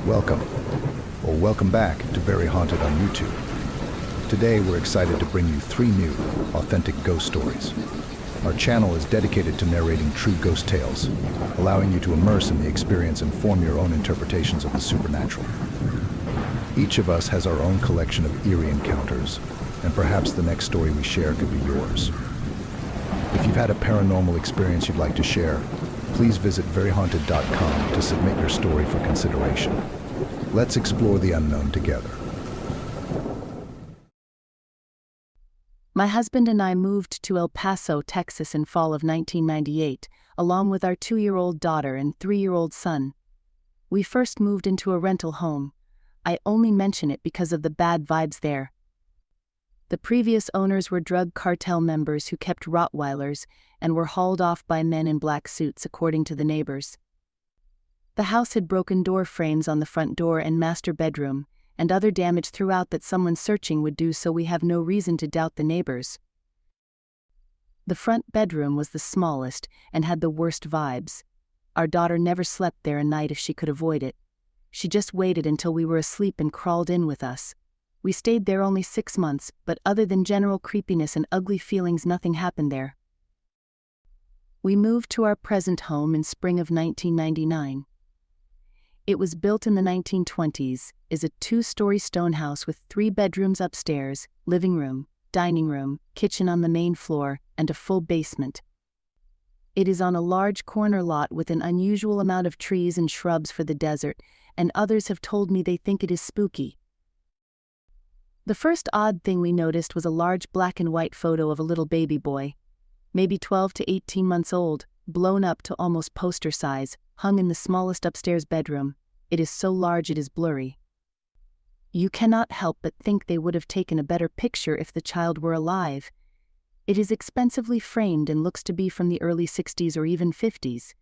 Welcome, or welcome back to Very Haunted on YouTube. Today we're excited to bring you 3 new, authentic ghost stories. Our channel is dedicated to narrating true ghost tales, allowing you to immerse in the experience and form your own interpretations of the supernatural. Each of us has our own collection of eerie encounters, and perhaps the next story we share could be yours. If you've had a paranormal experience you'd like to share, please visit veryhaunted.com to submit your story for consideration. Let's explore the unknown together. My husband and I moved to El Paso, Texas in fall of 1998, along with our 2-year-old daughter and 3-year-old son. We first moved into a rental home. I only mention it because of the bad vibes there. The previous owners were drug cartel members who kept Rottweilers and were hauled off by men in black suits, according to the neighbors. The house had broken door frames on the front door and master bedroom, and other damage throughout that someone searching would do, so we have no reason to doubt the neighbors. The front bedroom was the smallest and had the worst vibes. Our daughter never slept there a night if she could avoid it. She just waited until we were asleep and crawled in with us. We stayed there only 6 months, but other than general creepiness and ugly feelings, nothing happened there. We moved to our present home in spring of 1999. It was built in the 1920s, is a 2-story stone house with 3 bedrooms upstairs, living room, dining room, kitchen on the main floor, and a full basement. It is on a large corner lot with an unusual amount of trees and shrubs for the desert, and others have told me they think it is spooky. The first odd thing we noticed was a large black and white photo of a little baby boy, maybe 12 to 18 months old, blown up to almost poster size, hung in the smallest upstairs bedroom. It is so large it is blurry. You cannot help but think they would have taken a better picture if the child were alive. It is expensively framed and looks to be from the early 60s or even 50s.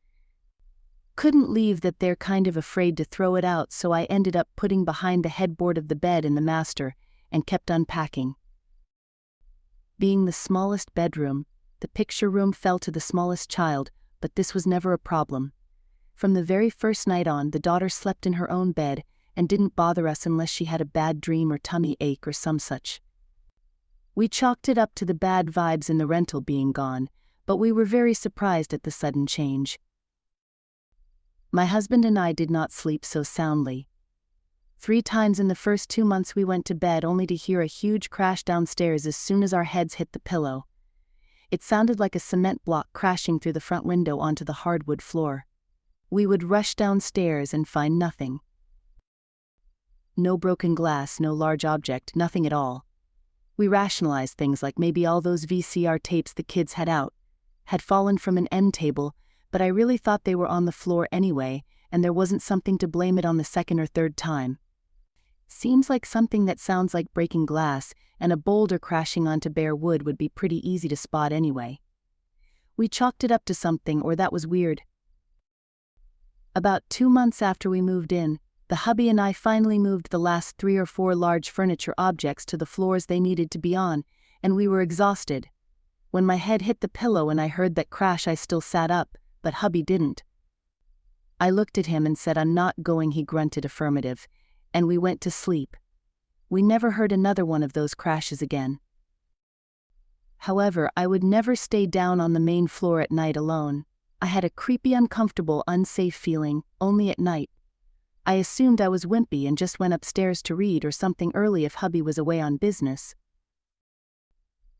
Couldn't leave that, they're kind of afraid to throw it out, so I ended up putting behind the headboard of the bed in the master and kept unpacking. Being the smallest bedroom, the picture room fell to the smallest child, but this was never a problem. From the very first night on, the daughter slept in her own bed and didn't bother us unless she had a bad dream or tummy ache or some such. We chalked it up to the bad vibes in the rental being gone, but we were very surprised at the sudden change. My husband and I did not sleep so soundly. 3 times in the first 2 months we went to bed only to hear a huge crash downstairs as soon as our heads hit the pillow. It sounded like a cement block crashing through the front window onto the hardwood floor. We would rush downstairs and find nothing. No broken glass, no large object, nothing at all. We rationalized things like maybe all those VCR tapes the kids had out had fallen from an end table, but I really thought they were on the floor anyway, and there wasn't something to blame it on the second or third time. Seems like something that sounds like breaking glass and a boulder crashing onto bare wood would be pretty easy to spot anyway. We chalked it up to something, or that was weird. About 2 months after we moved in, the hubby and I finally moved the last 3 or 4 large furniture objects to the floors they needed to be on, and we were exhausted. When my head hit the pillow and I heard that crash, I still sat up, but hubby didn't. I looked at him and said, "I'm not going." He grunted affirmative, and we went to sleep. We never heard another one of those crashes again. However, I would never stay down on the main floor at night alone. I had a creepy, uncomfortable, unsafe feeling, only at night. I assumed I was wimpy and just went upstairs to read or something early if hubby was away on business.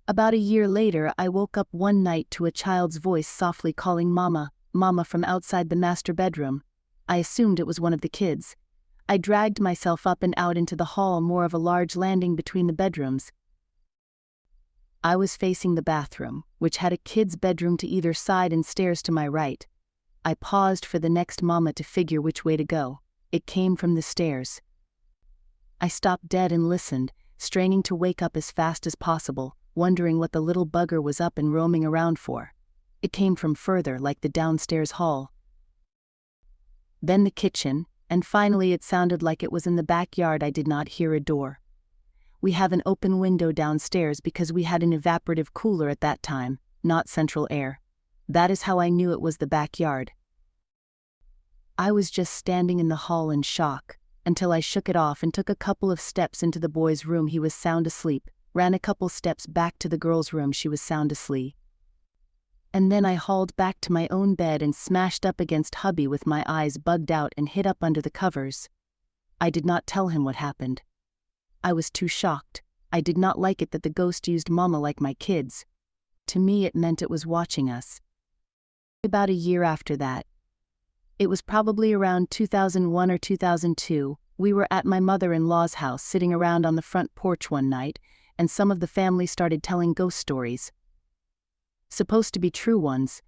About a year later, I woke up one night to a child's voice softly calling "Mama, Mama" from outside the master bedroom. I assumed it was one of the kids. I dragged myself up and out into the hall, more of a large landing between the bedrooms. I was facing the bathroom, which had a kid's bedroom to either side and stairs to my right. I paused for the next mama to figure which way to go. It came from the stairs. I stopped dead and listened, straining to wake up as fast as possible, wondering what the little bugger was up and roaming around for. It came from further, like the downstairs hall. Then the kitchen, and finally it sounded like it was in the backyard. I did not hear a door. We have an open window downstairs because we had an evaporative cooler at that time, not central air. That is how I knew it was the backyard. I was just standing in the hall in shock. until I shook it off and took a couple of steps into the boy's room. He was sound asleep, ran a couple steps back to the girl's room. She was sound asleep. And then I hauled back to my own bed and smashed up against hubby with my eyes bugged out and hid up under the covers. I did not tell him what happened. I was too shocked. I did not like it that the ghost used mama like my kids. To me it meant it was watching us. About a year after that, it was probably around 2001 or 2002, we were at my mother-in-law's house sitting around on the front porch one night, and some of the family started telling ghost stories. Supposed to be true ones.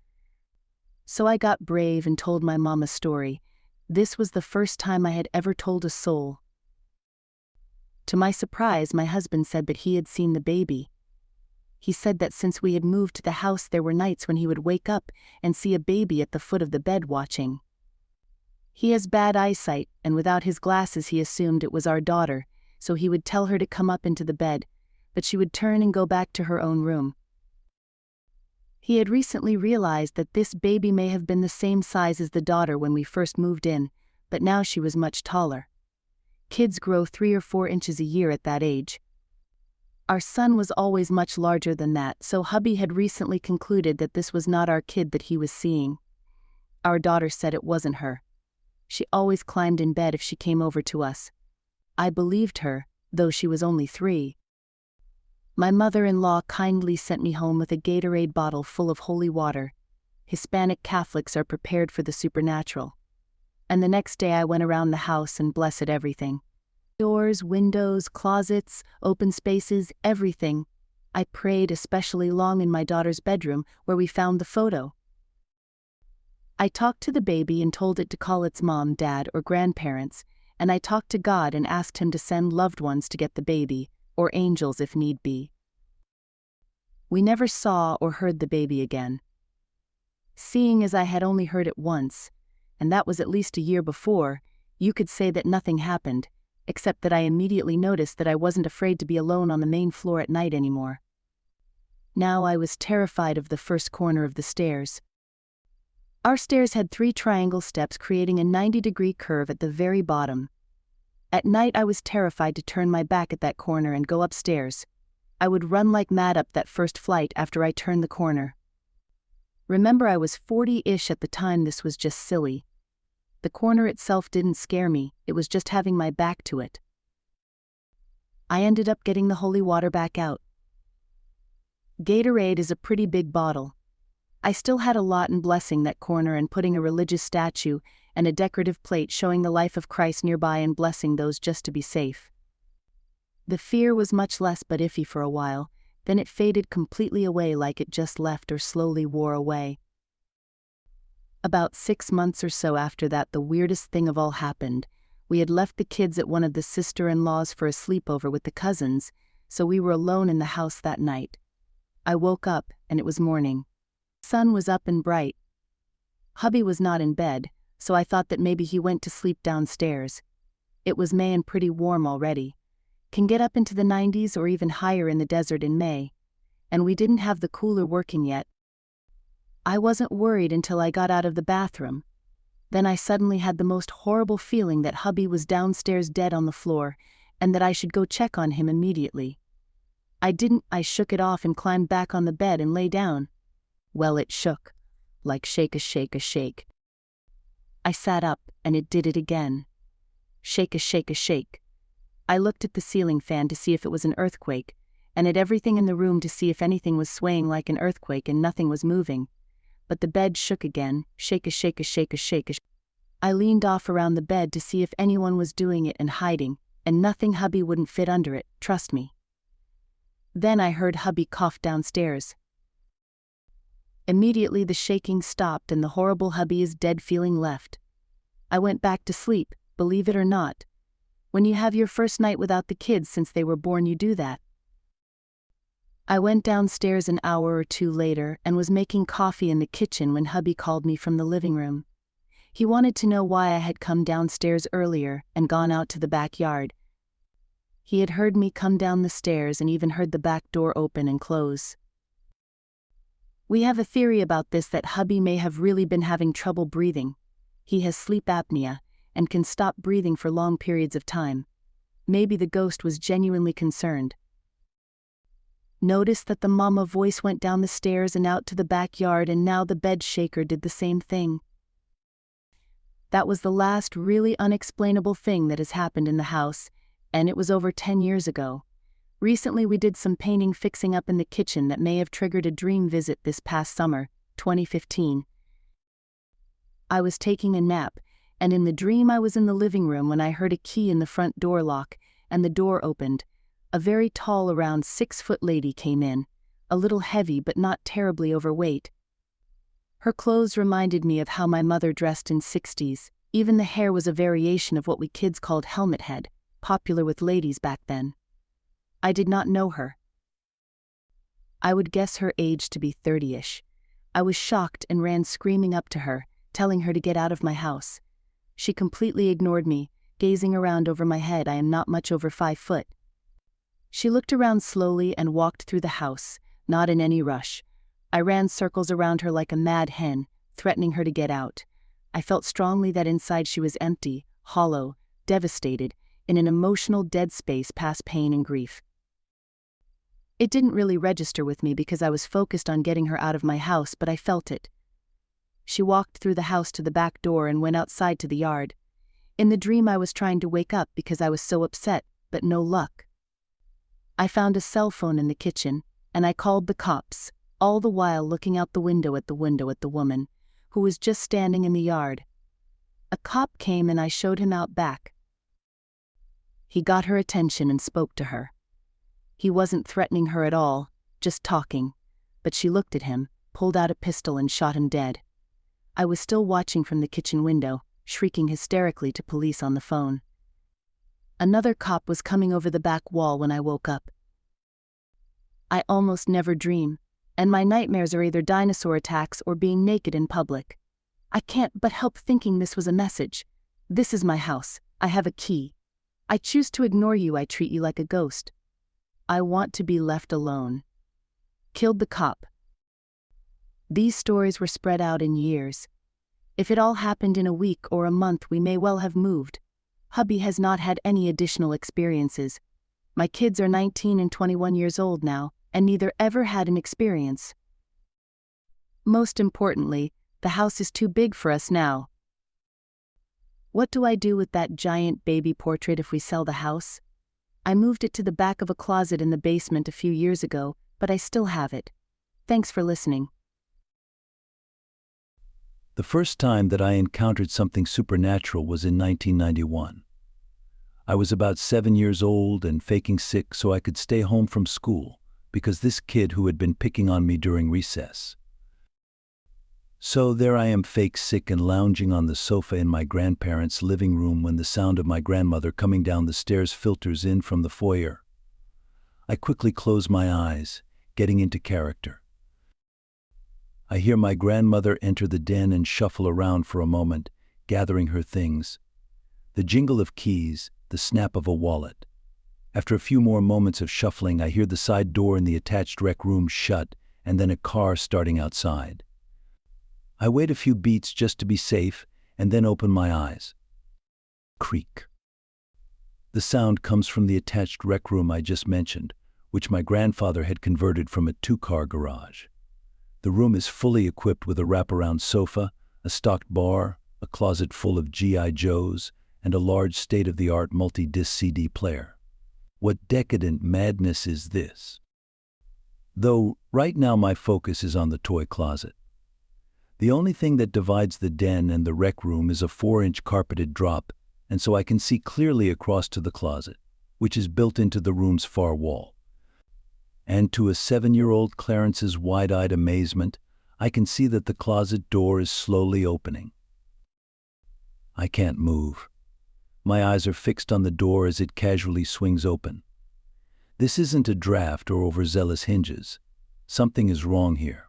So I got brave and told my mom a story. This was the first time I had ever told a soul. To my surprise, my husband said that he had seen the baby. He said that since we had moved to the house, there were nights when he would wake up and see a baby at the foot of the bed watching. He has bad eyesight, and without his glasses he assumed it was our daughter, so he would tell her to come up into the bed, but she would turn and go back to her own room. He had recently realized that this baby may have been the same size as the daughter when we first moved in, but now she was much taller. Kids grow 3 or 4 inches a year at that age. Our son was always much larger than that, so hubby had recently concluded that this was not our kid that he was seeing. Our daughter said it wasn't her. She always climbed in bed if she came over to us. I believed her, though she was only 3. My mother-in-law kindly sent me home with a Gatorade bottle full of holy water. Hispanic Catholics are prepared for the supernatural. And the next day I went around the house and blessed everything. Doors, windows, closets, open spaces, everything. I prayed especially long in my daughter's bedroom where we found the photo. I talked to the baby and told it to call its mom, dad, or grandparents, and I talked to God and asked him to send loved ones to get the baby, or angels if need be. We never saw or heard the baby again. Seeing as I had only heard it once, and that was at least a year before, you could say that nothing happened, except that I immediately noticed that I wasn't afraid to be alone on the main floor at night anymore. Now I was terrified of the first corner of the stairs. Our stairs had 3 triangle steps creating a 90-degree curve at the very bottom. At night I was terrified to turn my back at that corner and go upstairs. I would run like mad up that first flight after I turned the corner. Remember, I was 40-ish at the time. This was just silly. The corner itself didn't scare me, it was just having my back to it. I ended up getting the holy water back out. Gatorade is a pretty big bottle. I still had a lot in blessing that corner and putting a religious statue and a decorative plate showing the life of Christ nearby and blessing those just to be safe. The fear was much less but iffy for a while, then it faded completely away like it just left or slowly wore away. About 6 months or so after that, the weirdest thing of all happened. We had left the kids at one of the sister-in-laws for a sleepover with the cousins, so we were alone in the house that night. I woke up, and it was morning. The sun was up and bright. Hubby was not in bed, so I thought that maybe he went to sleep downstairs. It was May and pretty warm already. Can get up into the 90s or even higher in the desert in May. And we didn't have the cooler working yet. I wasn't worried until I got out of the bathroom. Then I suddenly had the most horrible feeling that hubby was downstairs dead on the floor, and that I should go check on him immediately. I didn't. I shook it off and climbed back on the bed and lay down. Well, it shook. Like shake a shake a shake. I sat up, and it did it again. Shake a shake a shake. I looked at the ceiling fan to see if it was an earthquake, and at everything in the room to see if anything was swaying like an earthquake, and nothing was moving. But the bed shook again, shake a shake a shake a shake a shake. I leaned off around the bed to see if anyone was doing it and hiding, and nothing. Hubby wouldn't fit under it, trust me. Then I heard hubby cough downstairs. Immediately the shaking stopped and the horrible hubby's dead feeling left. I went back to sleep, believe it or not. When you have your first night without the kids since they were born, you do that. I went downstairs an hour or 2 later and was making coffee in the kitchen when hubby called me from the living room. He wanted to know why I had come downstairs earlier and gone out to the backyard. He had heard me come down the stairs and even heard the back door open and close. We have a theory about this, that hubby may have really been having trouble breathing. He has sleep apnea, and can stop breathing for long periods of time. Maybe the ghost was genuinely concerned. Notice that the mama voice went down the stairs and out to the backyard, and now the bed shaker did the same thing. That was the last really unexplainable thing that has happened in the house, and it was over 10 years ago. Recently we did some painting fixing up in the kitchen that may have triggered a dream visit this past summer, 2015. I was taking a nap, and in the dream I was in the living room when I heard a key in the front door lock, and the door opened. A very tall, around 6-foot lady came in, a little heavy but not terribly overweight. Her clothes reminded me of how my mother dressed in 60s. Even the hair was a variation of what we kids called helmet head, popular with ladies back then. I did not know her. I would guess her age to be 30-ish. I was shocked and ran screaming up to her, telling her to get out of my house. She completely ignored me, gazing around over my head. I am not much over 5 foot. She looked around slowly and walked through the house, not in any rush. I ran circles around her like a mad hen, threatening her to get out. I felt strongly that inside she was empty, hollow, devastated, in an emotional dead space past pain and grief. It didn't really register with me because I was focused on getting her out of my house, but I felt it. She walked through the house to the back door and went outside to the yard. In the dream I was trying to wake up because I was so upset, but no luck. I found a cell phone in the kitchen, and I called the cops, all the while looking out the window at the woman, who was just standing in the yard. A cop came and I showed him out back. He got her attention and spoke to her. He wasn't threatening her at all, just talking, but she looked at him, pulled out a pistol and shot him dead. I was still watching from the kitchen window, shrieking hysterically to police on the phone. Another cop was coming over the back wall when I woke up. I almost never dream, and my nightmares are either dinosaur attacks or being naked in public. I can't but help thinking this was a message. This is my house. I have a key. I choose to ignore you. I treat you like a ghost. I want to be left alone. Killed the cop. These stories were spread out in years. If it all happened in a week or a month, we may well have moved. Hubby has not had any additional experiences. My kids are 19 and 21 years old now, and neither ever had an experience. Most importantly, the house is too big for us now. What do I do with that giant baby portrait if we sell the house? I moved it to the back of a closet in the basement a few years ago, but I still have it. Thanks for listening. The first time that I encountered something supernatural was in 1991. I was about 7 years old and faking sick so I could stay home from school because this kid who had been picking on me during recess. So there I am, fake sick and lounging on the sofa in my grandparents' living room when the sound of my grandmother coming down the stairs filters in from the foyer. I quickly close my eyes, getting into character. I hear my grandmother enter the den and shuffle around for a moment, gathering her things. The jingle of keys, the snap of a wallet. After a few more moments of shuffling, I hear the side door in the attached rec room shut and then a car starting outside. I wait a few beats just to be safe and then open my eyes. Creak. The sound comes from the attached rec room I just mentioned, which my grandfather had converted from a 2-car garage. The room is fully equipped with a wraparound sofa, a stocked bar, a closet full of G.I. Joes, and a large state-of-the-art multi-disc CD player. What decadent madness is this? Though, right now my focus is on the toy closet. The only thing that divides the den and the rec room is a 4-inch carpeted drop, and so I can see clearly across to the closet, which is built into the room's far wall. And to a 7-year-old Clarence's wide-eyed amazement, I can see that the closet door is slowly opening. I can't move. My eyes are fixed on the door as it casually swings open. This isn't a draft or overzealous hinges. Something is wrong here.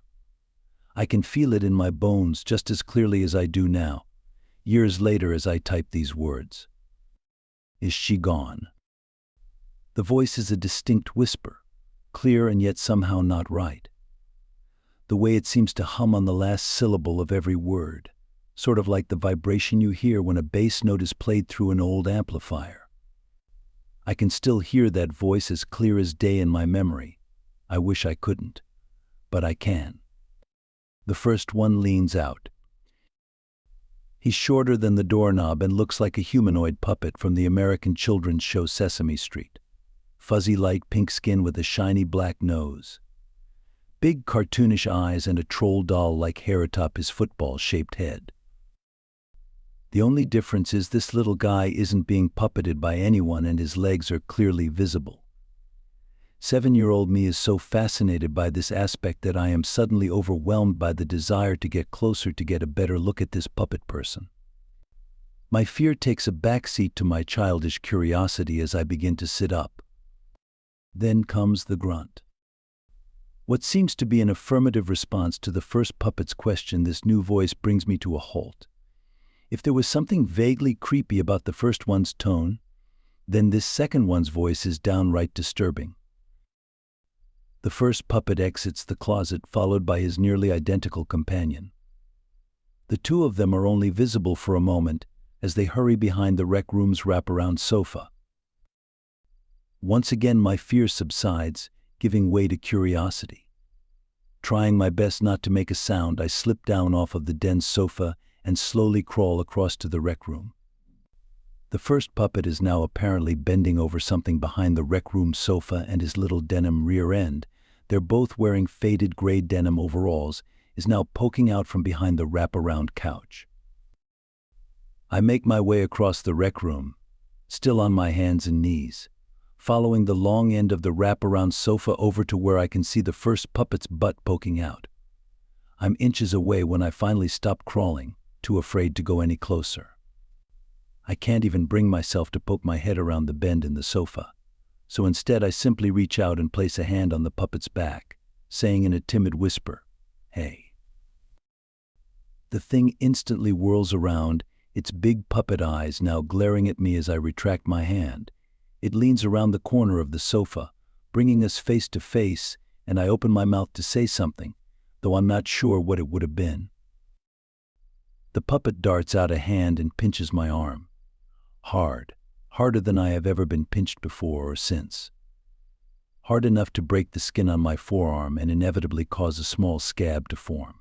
I can feel it in my bones just as clearly as I do now, years later as I type these words. Is she gone? The voice is a distinct whisper, clear and yet somehow not right. The way it seems to hum on the last syllable of every word. sort of like the vibration you hear when a bass note is played through an old amplifier. I can still hear that voice as clear as day in my memory. I wish I couldn't, but I can. The first one leans out. He's shorter than the doorknob and looks like a humanoid puppet from the American children's show Sesame Street. Fuzzy light pink skin with a shiny black nose. Big cartoonish eyes and a troll doll-like hair atop his football-shaped head. The only difference is this little guy isn't being puppeted by anyone and his legs are clearly visible. 7-year-old me is so fascinated by this aspect that I am suddenly overwhelmed by the desire to get closer to get a better look at this puppet person. My fear takes a backseat to my childish curiosity as I begin to sit up. Then comes the grunt. What seems to be an affirmative response to the first puppet's question, this new voice brings me to a halt. If there was something vaguely creepy about the first one's tone, then this second one's voice is downright disturbing. The first puppet exits the closet, followed by his nearly identical companion. The two of them are only visible for a moment as they hurry behind the rec room's wraparound sofa. Once again, my fear subsides, giving way to curiosity. Trying my best not to make a sound, I slip down off of the dense sofa and slowly crawl across to the rec room. The first puppet is now apparently bending over something behind the rec room sofa, and his little denim rear end, they're both wearing faded gray denim overalls, is now poking out from behind the wraparound couch. I make my way across the rec room, still on my hands and knees, following the long end of the wraparound sofa over to where I can see the first puppet's butt poking out. I'm inches away when I finally stop crawling, too afraid to go any closer. I can't even bring myself to poke my head around the bend in the sofa, so instead I simply reach out and place a hand on the puppet's back, saying in a timid whisper, "Hey." The thing instantly whirls around, its big puppet eyes now glaring at me as I retract my hand. It leans around the corner of the sofa, bringing us face to face, and I open my mouth to say something, though I'm not sure what it would have been. The puppet darts out a hand and pinches my arm. Hard, harder than I have ever been pinched before or since. Hard enough to break the skin on my forearm and inevitably cause a small scab to form.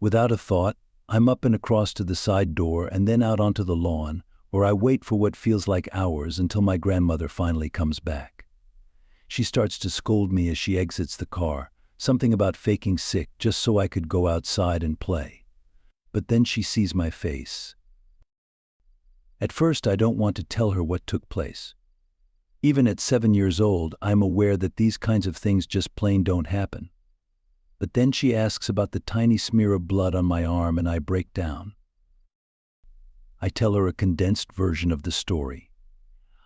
Without a thought, I'm up and across to the side door and then out onto the lawn, where I wait for what feels like hours until my grandmother finally comes back. She starts to scold me as she exits the car, something about faking sick just so I could go outside and play. But then she sees my face. At first, I don't want to tell her what took place. Even at 7 years old, I'm aware that these kinds of things just plain don't happen. But then she asks about the tiny smear of blood on my arm and I break down. I tell her a condensed version of the story.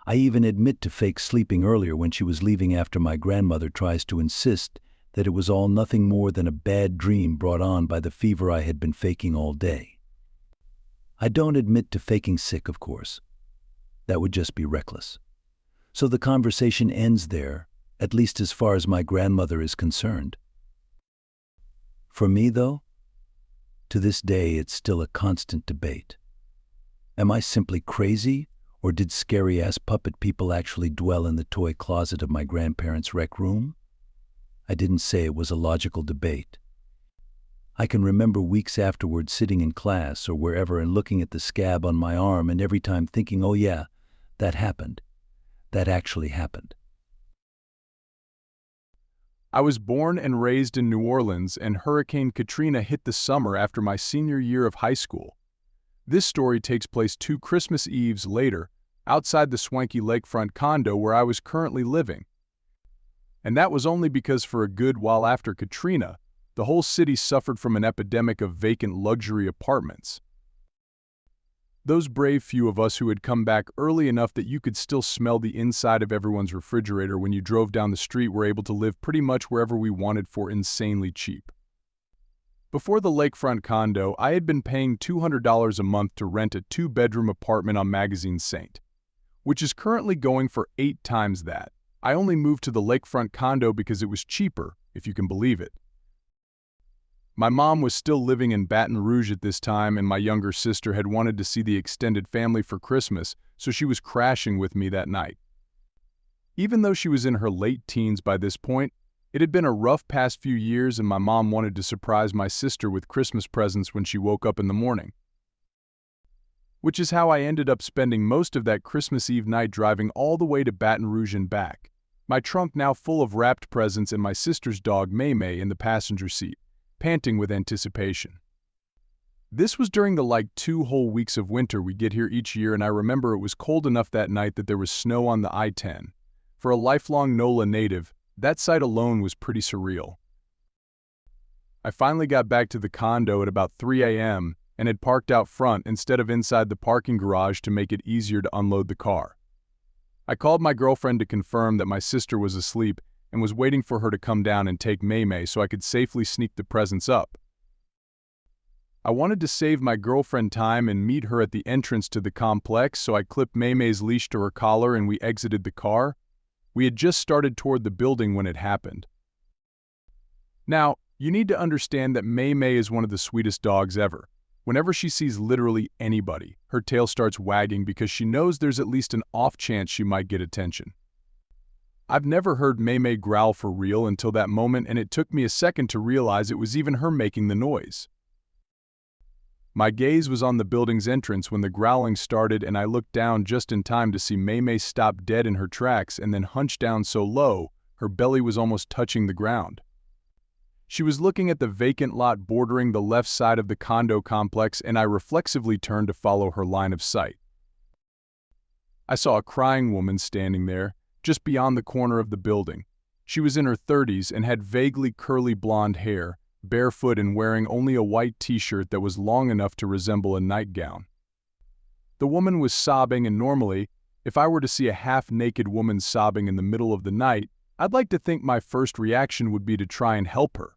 I even admit to fake sleeping earlier when she was leaving after my grandmother tries to insist that it was all nothing more than a bad dream brought on by the fever I had been faking all day. I don't admit to faking sick, of course. That would just be reckless. So the conversation ends there, at least as far as my grandmother is concerned. For me, though, to this day it's still a constant debate. Am I simply crazy, or did scary-ass puppet people actually dwell in the toy closet of my grandparents' rec room? I didn't say it was a logical debate. I can remember weeks afterward sitting in class or wherever and looking at the scab on my arm and every time thinking, oh yeah, that happened. That actually happened. I was born and raised in New Orleans, and Hurricane Katrina hit the summer after my senior year of high school. This story takes place 2 Christmas Eves later, outside the swanky lakefront condo where I was currently living. And that was only because for a good while after Katrina, the whole city suffered from an epidemic of vacant luxury apartments. Those brave few of us who had come back early enough that you could still smell the inside of everyone's refrigerator when you drove down the street were able to live pretty much wherever we wanted for insanely cheap. Before the lakefront condo, I had been paying $200 a month to rent a 2-bedroom apartment on Magazine St., which is currently going for 8 times that. I only moved to the lakefront condo because it was cheaper, if you can believe it. My mom was still living in Baton Rouge at this time, and my younger sister had wanted to see the extended family for Christmas, so she was crashing with me that night. Even though she was in her late teens by this point, it had been a rough past few years, and my mom wanted to surprise my sister with Christmas presents when she woke up in the morning. Which is how I ended up spending most of that Christmas Eve night driving all the way to Baton Rouge and back, my trunk now full of wrapped presents and my sister's dog May in the passenger seat, panting with anticipation. This was during the 2 whole weeks of winter we get here each year, and I remember it was cold enough that night that there was snow on the I-10. For a lifelong NOLA native, that sight alone was pretty surreal. I finally got back to the condo at about 3 a.m. and had parked out front instead of inside the parking garage to make it easier to unload the car. I called my girlfriend to confirm that my sister was asleep and was waiting for her to come down and take May so I could safely sneak the presents up. I wanted to save my girlfriend time and meet her at the entrance to the complex, so I clipped May's leash to her collar and we exited the car. We had just started toward the building when it happened. Now, you need to understand that May is one of the sweetest dogs ever. Whenever she sees literally anybody, her tail starts wagging because she knows there's at least an off chance she might get attention. I've never heard May growl for real until that moment, and it took me a second to realize it was even her making the noise. My gaze was on the building's entrance when the growling started, and I looked down just in time to see May stop dead in her tracks and then hunch down so low, her belly was almost touching the ground. She was looking at the vacant lot bordering the left side of the condo complex, and I reflexively turned to follow her line of sight. I saw a crying woman standing there, just beyond the corner of the building. She was in her 30s and had vaguely curly blonde hair, barefoot and wearing only a white t-shirt that was long enough to resemble a nightgown. The woman was sobbing, and normally, if I were to see a half-naked woman sobbing in the middle of the night, I'd like to think my first reaction would be to try and help her.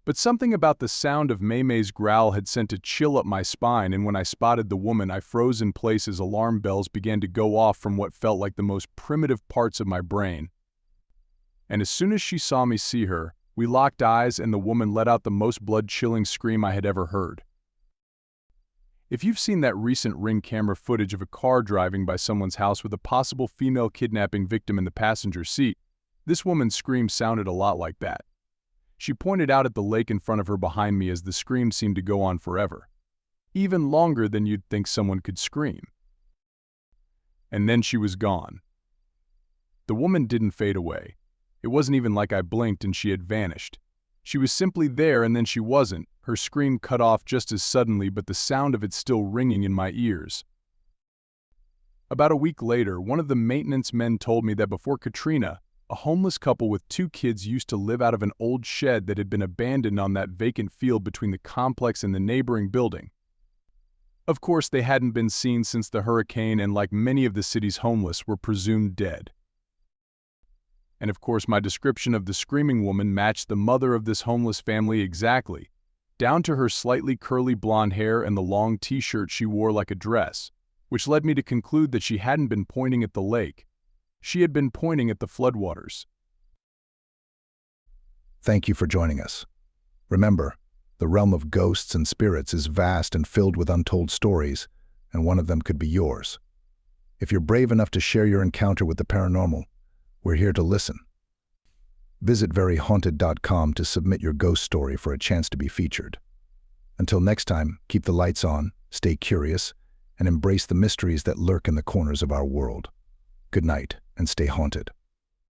But something about the sound of May's growl had sent a chill up my spine, and when I spotted the woman, I froze in place as alarm bells began to go off from what felt like the most primitive parts of my brain. And as soon as she saw me see her, we locked eyes, and the woman let out the most blood-chilling scream I had ever heard. If you've seen that recent Ring camera footage of a car driving by someone's house with a possible female kidnapping victim in the passenger seat, this woman's scream sounded a lot like that. She pointed out at the lake in front of her behind me as the scream seemed to go on forever. Even longer than you'd think someone could scream. And then she was gone. The woman didn't fade away. It wasn't even like I blinked and she had vanished. She was simply there, and then she wasn't. Her scream cut off just as suddenly, but the sound of it still ringing in my ears. About a week later, one of the maintenance men told me that before Katrina, a homeless couple with 2 kids used to live out of an old shed that had been abandoned on that vacant field between the complex and the neighboring building. Of course, they hadn't been seen since the hurricane, and like many of the city's homeless, were presumed dead. And of course, my description of the screaming woman matched the mother of this homeless family exactly, down to her slightly curly blonde hair and the long t-shirt she wore like a dress, which led me to conclude that she hadn't been pointing at the lake. She had been pointing at the floodwaters. Thank you for joining us. Remember, the realm of ghosts and spirits is vast and filled with untold stories, and one of them could be yours. If you're brave enough to share your encounter with the paranormal, we're here to listen. Visit veryhaunted.com to submit your ghost story for a chance to be featured. Until next time, keep the lights on, stay curious, and embrace the mysteries that lurk in the corners of our world. Good night, and stay haunted.